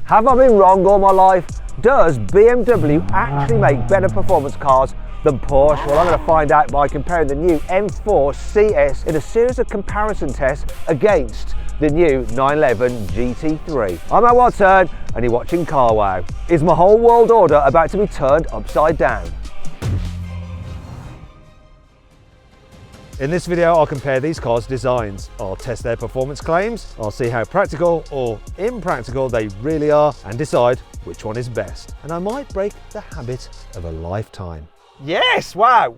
Have I been wrong all my life? Does BMW actually make better performance cars than Porsche? Well, I'm going to find out by comparing the new M4 CS in a series of comparison tests against the new 911 GT3. I'm at One Turn and you're watching Car Wow. Is my whole world order about to be turned upside down? In this video, I'll compare these cars' designs. I'll test their performance claims, I'll see how practical or impractical they really are, and decide which one is best. And I might break the habit of a lifetime. Yes, wow.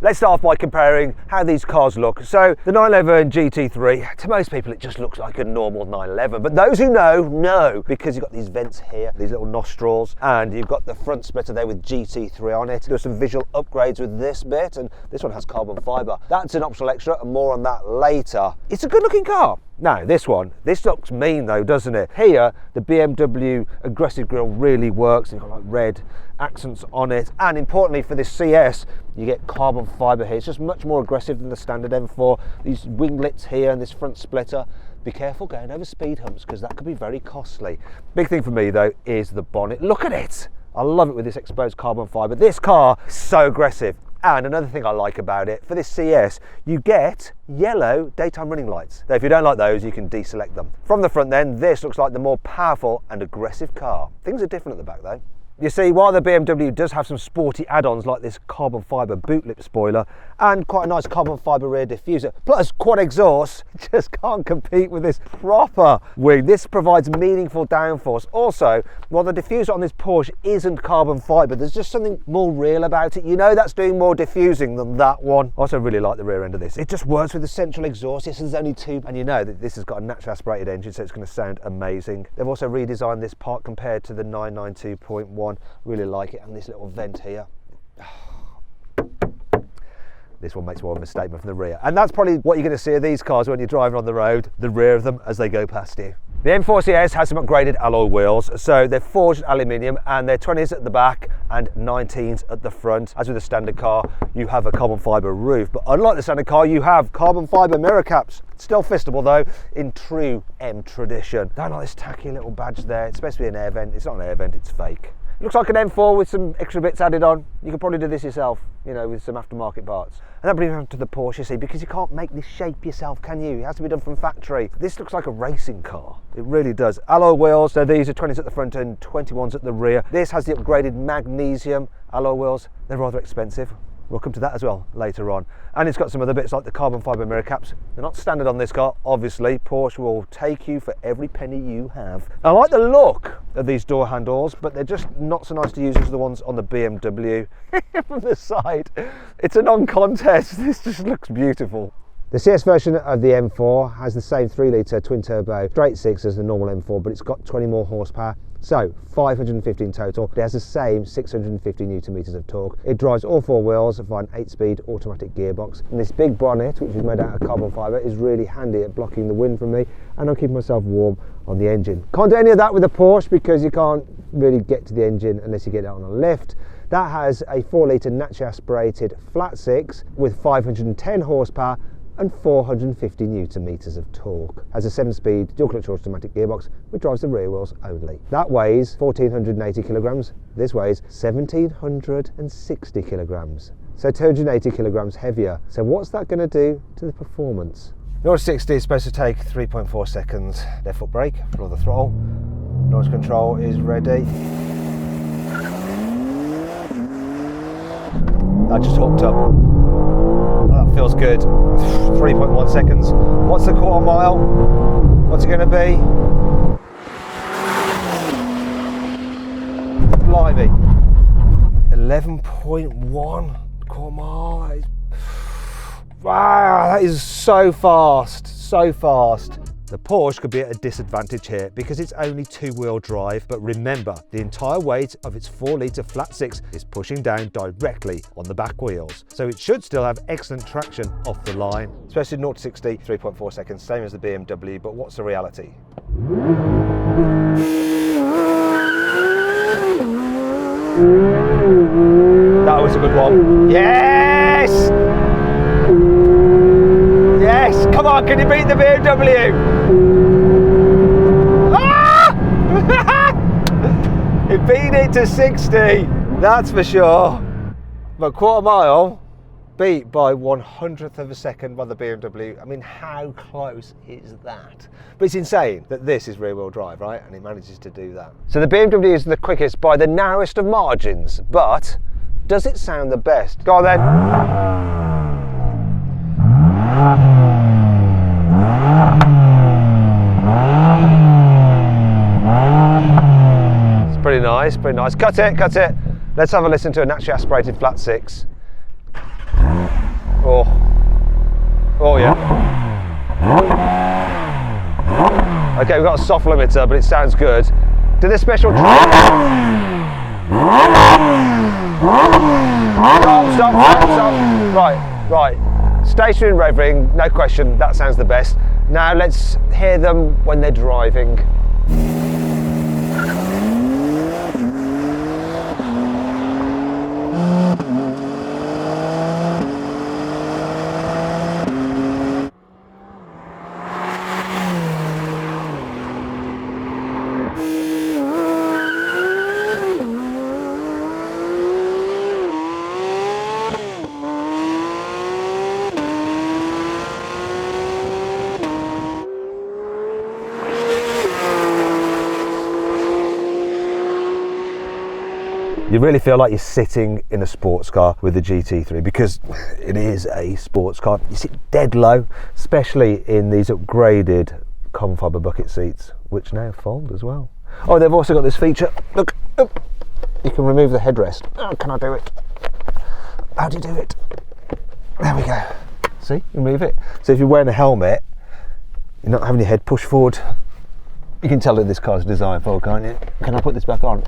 Let's start off by comparing how these cars look. So the 911 GT3, to most people it just looks like a normal 911, but those who know, because you've got these vents here, these little nostrils, and you've got the front splitter there with GT3 on it. There's some visual upgrades with this bit, and this one has carbon fibre. That's an optional extra, and more on that later. It's a good looking car. Now this looks mean though, doesn't it? Here, the BMW aggressive grille really works. You've got like red accents on it, and importantly for this CS, you get carbon fibre here. It's just much more aggressive than the standard M4. These winglets here and this front splitter. Be careful going over speed humps because that could be very costly. Big thing for me though is the bonnet. Look at it. I love it with this exposed carbon fibre. This car is so aggressive. And another thing I like about it, for this CS, you get yellow daytime running lights. Now, if you don't like those, you can deselect them. From the front then, this looks like the more powerful and aggressive car. Things are different at the back though. You see, while the BMW does have some sporty add-ons like this carbon fibre boot lip spoiler and quite a nice carbon fibre rear diffuser, plus quad exhaust, just can't compete with this proper wing. This provides meaningful downforce. Also, while the diffuser on this Porsche isn't carbon fibre, there's just something more real about it. You know that's doing more diffusing than that one. I also really like the rear end of this. It just works with the central exhaust. Yes, there's only two, and you know that this has got a naturally aspirated engine, so it's going to sound amazing. They've also redesigned this part compared to the 992.1. Really like it, and this little vent here. This one makes more of a statement from the rear, and that's probably what you're going to see of these cars when you're driving on the road, the rear of them as they go past you. The M4 CS has some upgraded alloy wheels, so they're forged aluminium and they're 20s at the back and 19s at the front. As with the standard car, you have a carbon fibre roof, but unlike the standard car, you have carbon fibre mirror caps. Still fistable though, in true M tradition. Don't like this tacky little badge there. It's supposed to be an air vent. It's not an air vent, it's fake. It looks like an M4 with some extra bits added on. You could probably do this yourself, you know, with some aftermarket parts. And that brings me on to the Porsche, you see, because you can't make this shape yourself, can you? It has to be done from factory. This looks like a racing car. It really does. Alloy wheels, so these are 20s at the front and 21s at the rear. This has the upgraded magnesium alloy wheels. They're rather expensive. We'll come to that as well later on. And it's got some other bits like the carbon fibre mirror caps. They're not standard on this car, obviously. Porsche will take you for every penny you have. I like the look of these door handles, but they're just not so nice to use as the ones on the BMW. From the side, it's a non-contest. This just looks beautiful. The CS version of the M4 has the same 3-litre twin-turbo straight six as the normal M4, but it's got 20 more horsepower. So 550 in total. It has the same 650 Newton meters of torque. It drives all four wheels via an 8-speed automatic gearbox. And this big bonnet, which is made out of carbon fibre, is really handy at blocking the wind from me, and I'm keeping myself warm on the engine. Can't do any of that with a Porsche because you can't really get to the engine unless you get it on a lift. That has a 4-litre naturally aspirated flat six with 510 horsepower and 450 Newton meters of torque. Has a 7-speed dual clutch automatic gearbox which drives the rear wheels only. That weighs 1480 kilograms. This weighs 1760 kilograms. So 280 kilograms heavier. So what's that going to do to the performance? 0 to 60 is supposed to take 3.4 seconds. Left foot brake, floor the throttle. Noise control is ready. That just hooked up. That feels good. 3.1 seconds. What's the quarter mile? What's it going to be? Blimey. 11.1 quarter mile. Wow, that is so fast. So fast. The Porsche could be at a disadvantage here because it's only 2-wheel drive, but remember, the entire weight of its 4-litre flat six is pushing down directly on the back wheels, so it should still have excellent traction off the line. Especially 0 to 60, 3.4 seconds, same as the BMW, but what's the reality? That was a good one. Yes! Yes, come on, can you beat the BMW? Ah! to 60, that's for sure. But quarter mile beat by 1/100th of a second by the BMW. I mean, how close is that? But it's insane that this is rear wheel drive, right? And it manages to do that. So the BMW is the quickest by the narrowest of margins, but does it sound the best? Go on then. It's pretty nice, pretty nice. Cut it, cut it. Let's have a listen to a naturally aspirated flat 6. Oh, oh yeah. Okay, we've got a soft limiter, but it sounds good. Do this special stop, stop, stop, stop. Right. Stationary revving, no question, that sounds the best. Now let's hear them when they're driving. You really feel like you're sitting in a sports car with the GT3 because it is a sports car. You sit dead low, especially in these upgraded carbon fibre bucket seats, which now fold as well. Oh, they've also got this feature. Look, you can remove the headrest. Oh, can I do it? How do you do it? There we go. See, remove it. So if you're wearing a helmet, you're not having your head pushed forward. You can tell that this car's designed for, can't you? Can I put this back on?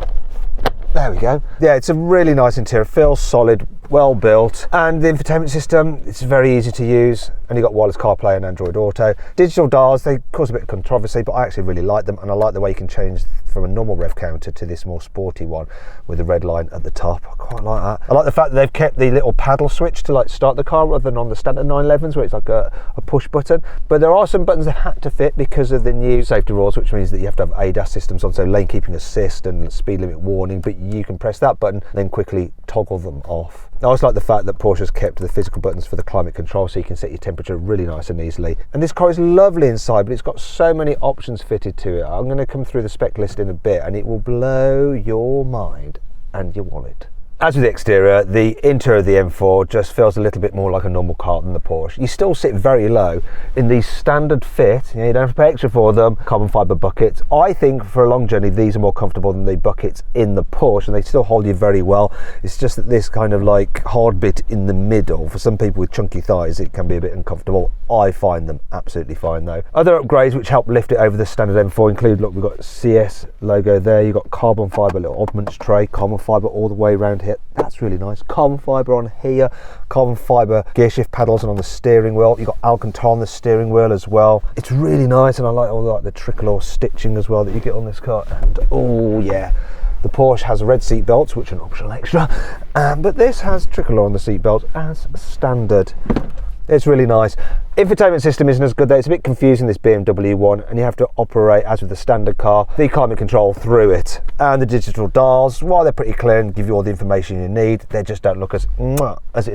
There we go. Yeah, it's a really nice interior, feels solid, well built, and the infotainment system, it's very easy to use, and you've got wireless CarPlay and Android Auto. Digital dials, they cause a bit of controversy, but I actually really like them, and I like the way you can change from a normal rev counter to this more sporty one with the red line at the top. I quite like that. I like the fact that they've kept the little paddle switch to like start the car rather than on the standard 911s where it's like a push button, but there are some buttons that had to fit because of the new safety rules, which means that you have to have ADAS systems on, so lane keeping assist and speed limit warning, but you can press that button then quickly toggle them off. I also like the fact that Porsche's kept the physical buttons for the climate control, so you can set your temperature really nice and easily. And this car is lovely inside, but it's got so many options fitted to it. I'm going to come through the spec list in a bit and it will blow your mind and your wallet. As with the exterior, the interior of the M4 just feels a little bit more like a normal car than the Porsche. You still sit very low in these standard fit, you don't have to pay extra for them, carbon fibre buckets. I think for a long journey these are more comfortable than the buckets in the Porsche, and they still hold you very well. It's just that this kind of like hard bit in the middle, for some people with chunky thighs, it can be a bit uncomfortable. I find them absolutely fine though. Other upgrades which help lift it over the standard M4 include, look, we've got CS logo there, you've got carbon fibre little oddments tray, carbon fibre all the way around here. That's really nice. Carbon fibre on here, carbon fibre gear shift paddles and on the steering wheel. You've got Alcantara on the steering wheel as well. It's really nice, and I like all the tricolor stitching as well that you get on this car. And oh yeah, the Porsche has red seat belts, which are an optional extra, but this has tricolor on the seat belt as standard. It's really nice. Infotainment system isn't as good though. It's a bit confusing, this BMW one, and you have to operate, as with the standard car, the climate control through it. And the digital dials, while they're pretty clear and give you all the information you need, they just don't look as in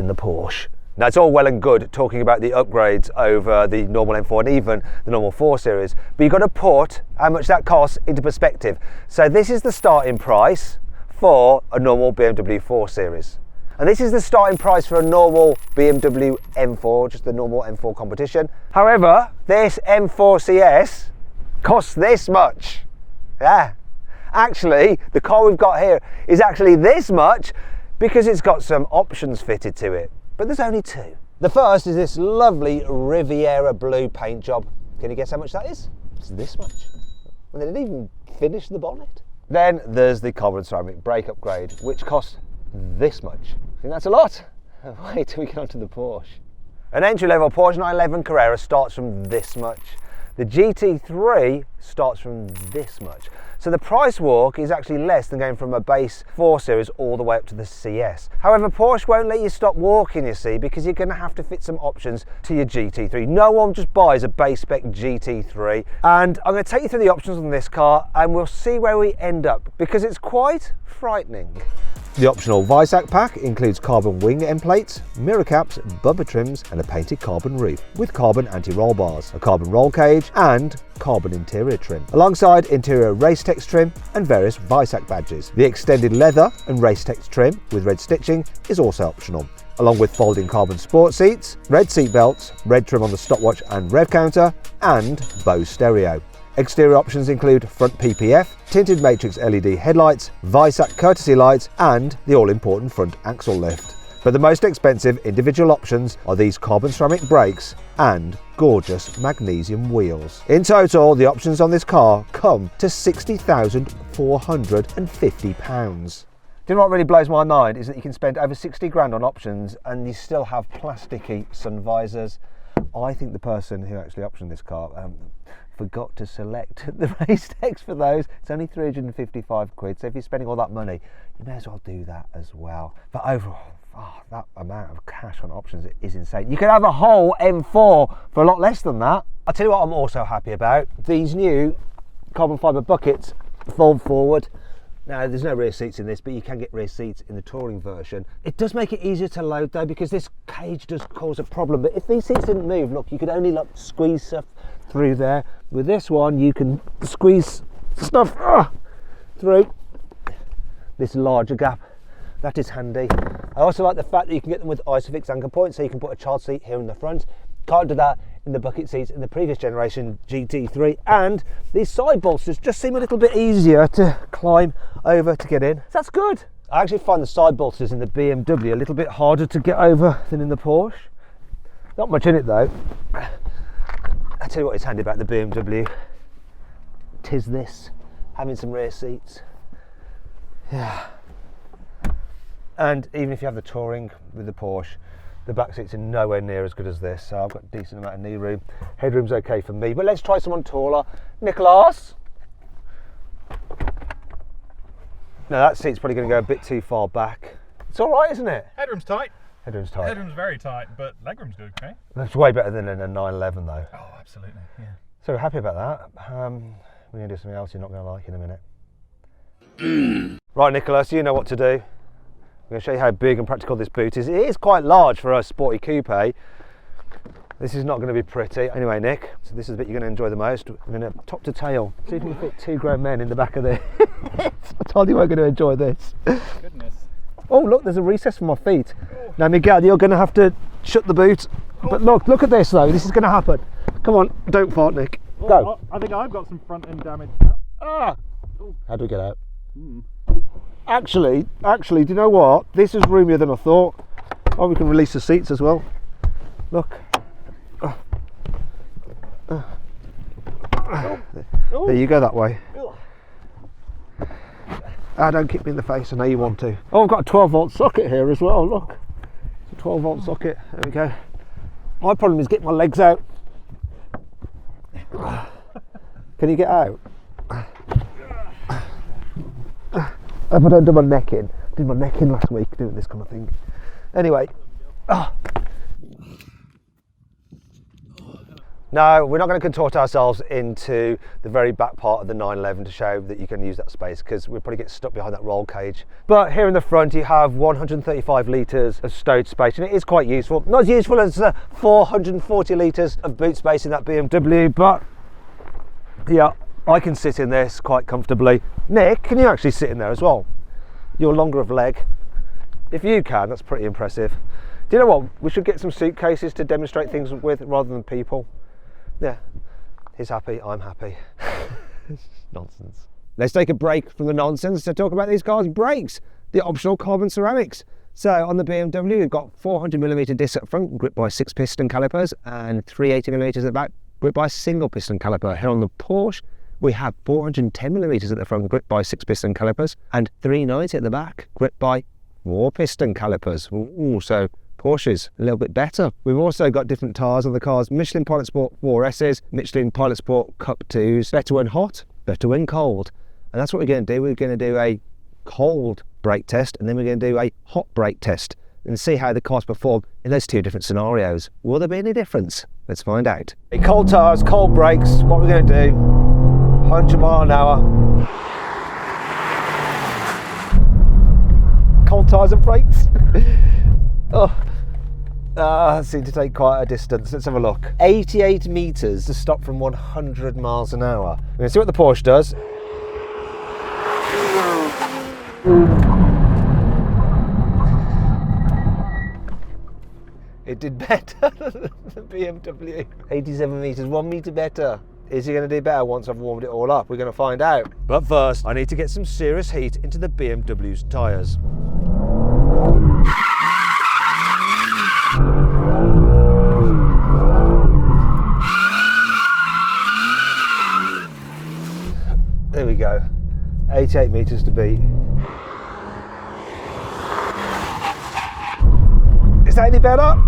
the Porsche. Now, it's all well and good talking about the upgrades over the normal M4 and even the normal 4 Series, but you've got to put how much that costs into perspective. So this is the starting price for a normal BMW 4 Series. And this is the starting price for a normal BMW M4, just the normal M4 competition. However, this M4 CS costs this much. Yeah. Actually, the car we've got here is actually this much because it's got some options fitted to it. But there's only two. The first is this lovely Riviera blue paint job. Can you guess how much that is? It's this much. And they didn't even finish the bonnet. Then there's the carbon ceramic brake upgrade, which costs this much. I think that's a lot. Wait till we get onto the Porsche. An entry-level Porsche 911 Carrera starts from this much. The GT3 starts from this much. So the price walk is actually less than going from a base 4 Series all the way up to the CS. However, Porsche won't let you stop walking, you see, because you're going to have to fit some options to your GT3. No one just buys a base spec GT3. And I'm going to take you through the options on this car and we'll see where we end up, because it's quite frightening. The optional Visac pack includes carbon wing end plates, mirror caps, bumper trims and a painted carbon roof with carbon anti-roll bars, a carbon roll cage and carbon interior trim, alongside interior Racetex trim and various Visac badges. The extended leather and Racetex trim with red stitching is also optional, along with folding carbon sport seats, red seat belts, red trim on the stopwatch and rev counter and Bose stereo. Exterior options include front PPF, tinted matrix LED headlights, Visac courtesy lights and the all-important front axle lift. But the most expensive individual options are these carbon ceramic brakes and gorgeous magnesium wheels. In total, the options on this car come to £60,450. Do you know what really blows my mind is that you can spend over 60 grand on options and you still have plasticky sun visors. I think the person who actually optioned this car forgot to select the Racetex for those. It's only 355 quid, so if you're spending all that money, you may as well do that as well. But overall, that amount of cash on options is insane. You could have a whole M4 for a lot less than that. I'll tell you what I'm also happy about. These new carbon fibre buckets fold forward. Now, there's no rear seats in this, but you can get rear seats in the touring version. It does make it easier to load though, because this cage does cause a problem. But if these seats didn't move, look, you could only squeeze stuff through there. With this one, you can squeeze stuff through this larger gap. That is handy. I also like the fact that you can get them with Isofix anchor points, so you can put a child seat here in the front. Can't do that in the bucket seats in the previous generation GT3, and these side bolsters just seem a little bit easier to climb over to get in. So that's good. I actually find the side bolsters in the BMW a little bit harder to get over than in the Porsche. Not much in it though. I tell you what is handy about the BMW. Tis this, having some rear seats. Yeah. And even if you have the touring with the Porsche, the back seats are nowhere near as good as this, so I've got a decent amount of knee room. Headroom's okay for me, but let's try someone taller. Nicholas? No, that seat's probably going to go a bit too far back. It's all right, isn't it? Headroom's tight. Headroom's tight. Headroom's very tight, but legroom's good, okay? That's way better than in a 911 though. Oh, absolutely, yeah. So happy about that. We're going to do something else you're not going to like in a minute. Right, Nicholas, you know what to do. I'm going to show you how big and practical this boot is. It is quite large for a sporty coupe. This is not going to be pretty. Anyway, Nick, so this is the bit you're going to enjoy the most. We're going to top to tail. See if we can fit 2 grown men in the back of this. I told you we're going to enjoy this. Goodness. Oh, look, there's a recess for my feet. Oh. Now, Miguel, you're going to have to shut the boot. Oh. But look at this though. This is going to happen. Come on, don't fart, Nick. Go. I think I've got some front end damage now. Ah! How do we get out? Actually, do you know what? This is roomier than I thought. Oh, we can release the seats as well. Look. There you go that way. Don't kick me in the face, I know you want to. Oh, I've got a 12-volt socket here as well, look. It's a 12-volt socket, there we go. My problem is getting my legs out. Can you get out? If I don't do my neck in. I did my neck in last week doing this kind of thing. Anyway. No, we're not going to contort ourselves into the very back part of the 911 to show that you can use that space, because we'll probably get stuck behind that roll cage. But here in the front you have 135 litres of stowed space, and it is quite useful. Not as useful as the 440 litres of boot space in that BMW, but yeah, I can sit in this quite comfortably. Nick, can you actually sit in there as well? You're longer of leg. If you can, that's pretty impressive. Do you know what? We should get some suitcases to demonstrate things with rather than people. Yeah, he's happy, I'm happy. Nonsense. Let's take a break from the nonsense to talk about these cars' brakes, the optional carbon ceramics. So on the BMW, we've got 400mm disc up front, gripped by 6 piston calipers, and 380mm at the back, gripped by a single piston caliper. Here on the Porsche, we have 410mm at the front, gripped by 6 piston calipers, and 390 at the back, gripped by 4 piston calipers. Ooh, so Porsche's a little bit better. We've also got different tyres on the cars: Michelin Pilot Sport 4Ss, Michelin Pilot Sport Cup 2s, better when hot, better when cold. And that's what we're going to do. We're going to do a cold brake test, and then we're going to do a hot brake test and see how the cars perform in those two different scenarios. Will there be any difference? Let's find out. Cold tyres, cold brakes, what we're going to do, 100 mile an hour. Cold tyres and brakes. That seemed to take quite a distance. Let's have a look. 88 metres to stop from 100 miles an hour. We're going to see what the Porsche does. It did better than the BMW. 87 metres, 1 metre better. Is he going to do better once I've warmed it all up? We're going to find out. But first, I need to get some serious heat into the BMW's tyres. There we go. 88 metres to beat. Is that any better?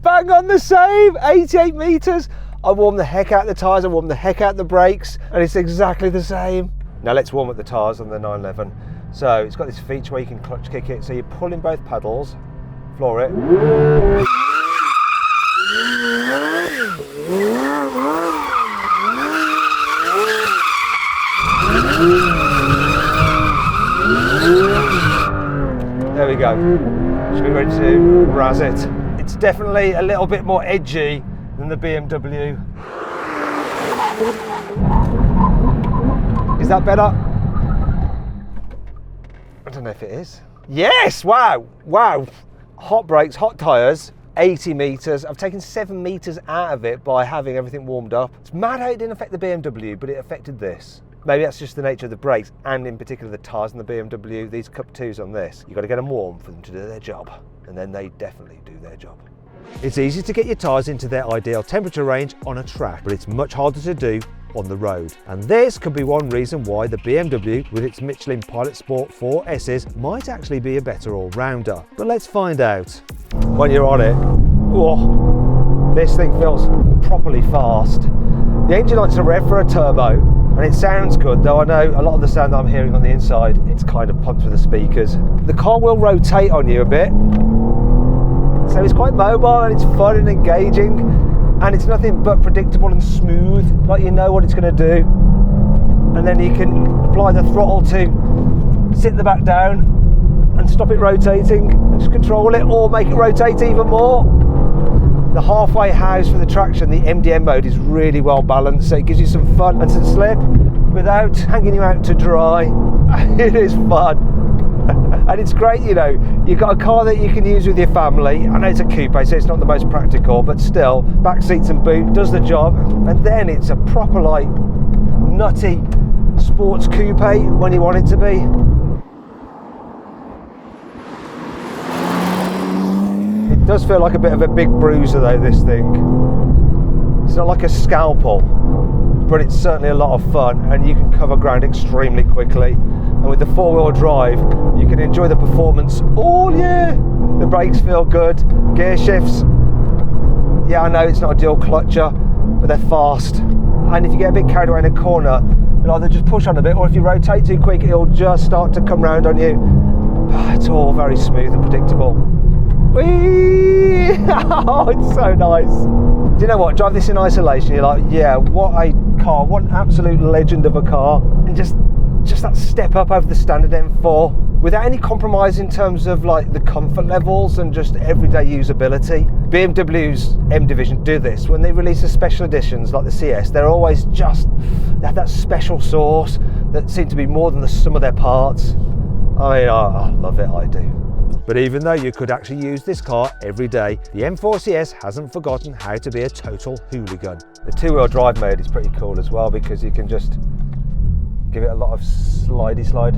Bang on the same, 88 metres. I warmed the heck out the tyres, I warmed the heck out the brakes, and it's exactly the same. Now let's warm up the tyres on the 911. So it's got this feature where you can clutch kick it. So you pull in both pedals, floor it. There we go. Should be ready to razz it. It's definitely a little bit more edgy than the BMW. Is that better? I don't know if it is. Yes! Wow! Wow! Hot brakes, hot tyres, 80 metres. I've taken 7 metres out of it by having everything warmed up. It's mad how it didn't affect the BMW, but it affected this. Maybe that's just the nature of the brakes, and in particular the tyres in the BMW. These Cup 2s on this, you've got to get them warm for them to do their job, and then they definitely do their job. It's easy to get your tyres into their ideal temperature range on a track, but it's much harder to do on the road. And this could be one reason why the BMW with its Michelin Pilot Sport 4Ss might actually be a better all-rounder. But let's find out. When you're on it, oh, this thing feels properly fast. The engine lights are red for a turbo, and it sounds good, though I know a lot of the sound that I'm hearing on the inside, it's kind of pumped with the speakers. The car will rotate on you a bit, so it's quite mobile and it's fun and engaging, and it's nothing but predictable and smooth, like you know what it's going to do. And then you can apply the throttle to sit the back down and stop it rotating and just control it, or make it rotate even more. The halfway house for the traction, the MDM mode, is really well balanced, so it gives you some fun and some slip without hanging you out to dry. It is fun. And it's great, you know, you've got a car that you can use with your family. I know it's a coupe, so it's not the most practical, but still, back seats and boot does the job. And then it's a proper, like, nutty sports coupe when you want it to be. It does feel like a bit of a big bruiser though, this thing. It's not like a scalpel, but it's certainly a lot of fun, and you can cover ground extremely quickly. And with the four-wheel drive, you can enjoy the performance all year. The brakes feel good, gear shifts. Yeah, I know it's not a dual clutcher, but they're fast. And if you get a bit carried away in a corner, you'll either just push on a bit, or if you rotate too quick, it'll just start to come round on you. It's all very smooth and predictable. Whee! Oh, it's so nice. Do you know what? Drive this in isolation, you're like, yeah, what a car, what an absolute legend of a car. And just that step up over the standard M4 without any compromise in terms of like the comfort levels and just everyday usability. BMW's M division do this. When they release the special editions like the CS, they're always they have that special sauce that seems to be more than the sum of their parts. I mean, I love it, I do. But even though you could actually use this car every day, the M4 CS hasn't forgotten how to be a total hooligan. The two-wheel drive mode is pretty cool as well, because you can just give it a lot of slidey slide.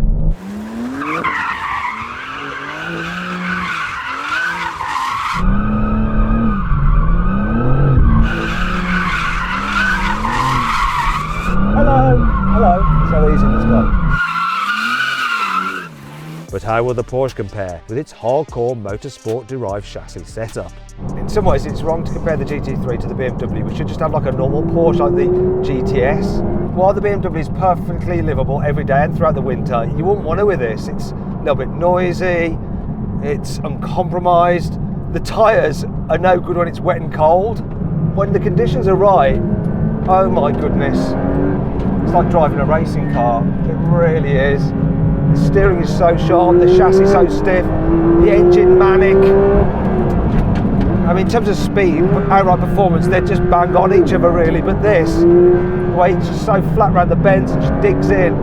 Hello, hello. So easy in this car. But how will the Porsche compare with its hardcore motorsport-derived chassis setup? In some ways, it's wrong to compare the GT3 to the BMW. We should just have like a normal Porsche like the GTS. While the BMW is perfectly livable every day and throughout the winter, you wouldn't want to with this. It's a little bit noisy, it's uncompromised. The tyres are no good when it's wet and cold. When the conditions are right, oh my goodness, it's like driving a racing car. It really is. The steering is so sharp, the chassis so stiff, the engine manic. I mean, in terms of speed, outright performance, they're just bang on each other really, but this, the way it's just so flat around the bends and just digs in,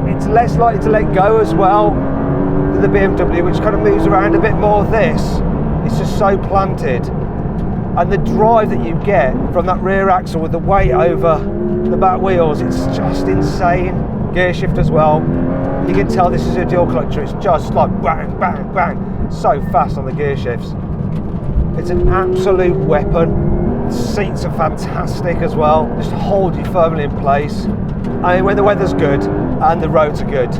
it's less likely to let go as well than the BMW, which kind of moves around a bit more. This, it's just so planted. And the drive that you get from that rear axle with the weight over the back wheels, it's just insane. Gear shift as well. You can tell this is a dual clutcher. It's just like bang, bang, bang. So fast on the gear shifts. It's an absolute weapon. The seats are fantastic as well. Just hold you firmly in place. I mean, when the weather's good and the roads are good,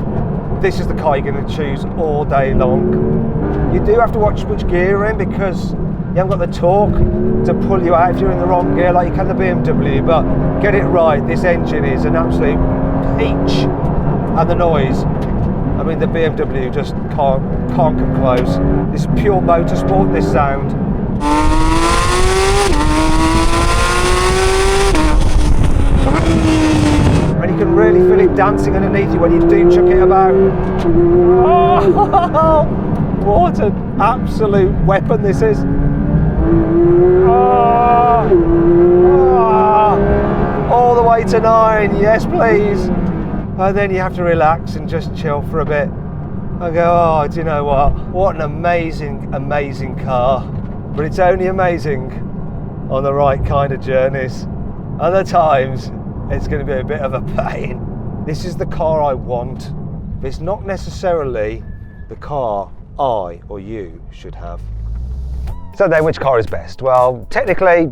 this is the car you're going to choose all day long. You do have to watch which gear you're in because you haven't got the torque to pull you out if you're in the wrong gear like you can the BMW, but get it right, this engine is an absolute peach. And the noise, I mean the BMW just can't come close. This is pure motorsport, this sound. And you can really feel it dancing underneath you when you do chuck it about. Oh, what an absolute weapon this is. All the way to 9, yes please. And then you have to relax and just chill for a bit. I go, oh, do you know what an amazing, amazing car. But it's only amazing on the right kind of journeys. Other times, it's going to be a bit of a pain. This is the car I want, but it's not necessarily the car I or you should have. So then, which car is best? Well, technically,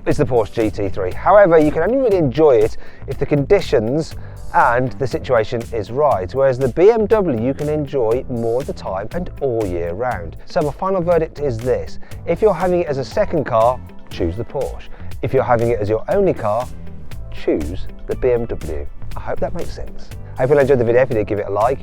it's the Porsche GT3. However, you can only really enjoy it if the conditions and the situation is right, whereas the BMW you can enjoy more of the time and all year round. So my final verdict is this: if you're having it as a second car, choose the Porsche. If you're having it as your only car, choose the BMW. I hope that makes sense. I hope you enjoyed the video. If you did, give it a like.